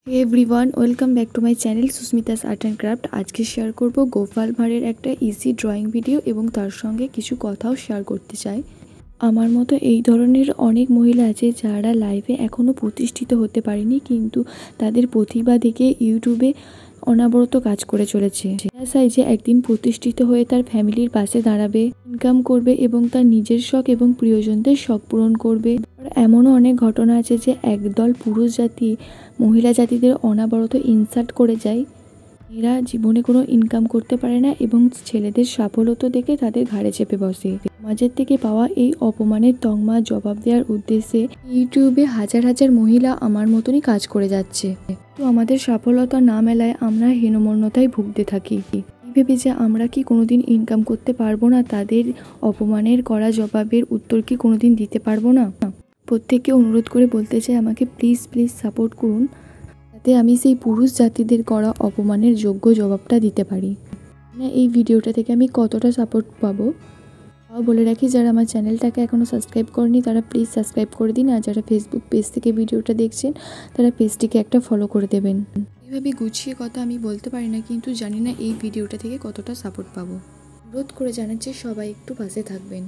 Everyone welcome back to my channel Susmita's art and craft. आज के share करब गोपाल भाঁড়ের একটা ইজি ড্রয়িং ভিডিও এবং তার সঙ্গে কিছু কথাও শেয়ার করতে চাই। আমার মতো এই ধরনের অনেক মহিলা আছে যারা লাইফে এখনও প্রতিষ্ঠিত হতে পারেনি, কিন্তু তাদের প্রতিভা দেখে ইউটিউবে অনবরত কাজ করে চলেছে। চাই যে একদিন প্রতিষ্ঠিত হয়ে তার ফ্যামিলির পাশে দাঁড়াবে, ইনকাম করবে এবং তার নিজের শখ এবং প্রিয়জনদের শখ পূরণ করবে। এমনও অনেক ঘটনা আছে যে একদল পুরুষ জাতি মহিলা জাতিদের অনবরত ইনসাল্ট করে যায়। এরা জীবনে কোনো ইনকাম করতে পারে না এবং ছেলেদের সাফল্য দেখে তাদের ঘাড়ে চেপে বসে। সমাজের থেকে পাওয়া এই অপমানের তকমা জবাব দেওয়ার উদ্দেশ্যে ইউটিউবে হাজার হাজার মহিলা আমার মতনই কাজ করে যাচ্ছে। তো আমাদের সাফল্যতা না মেলায় আমরা হীনমন্যতায় ভুগতে থাকি। ভেবে যে আমরা কি কোনোদিন ইনকাম করতে পারবো না, তাদের অপমানের করা জবাবের উত্তর কি কোনোদিন দিতে পারবো না। প্রত্যেককে অনুরোধ করে বলতে চাই, আমাকে প্লিজ সাপোর্ট করুন, যাতে আমি সেই পুরুষ জাতিদের করা অপমানের যোগ্য জবাবটা দিতে পারি। না এই ভিডিওটা থেকে আমি কতটা সাপোর্ট পাবো তাও বলে রাখি, যারা আমার চ্যানেলটাকে এখনও সাবস্ক্রাইব করেনি তারা প্লিজ সাবস্ক্রাইব করে দিন, আর যারা ফেসবুক পেজ থেকে ভিডিওটা দেখছেন তারা পেজটিকে একটা ফলো করে দেবেন। এইভাবে গুছিয়ে কথা আমি বলতে পারি না, কিন্তু জানি না এই ভিডিওটা থেকে কতটা সাপোর্ট পাবো। অনুরোধ করে জানাচ্ছি সবাই একটু পাশে থাকবেন।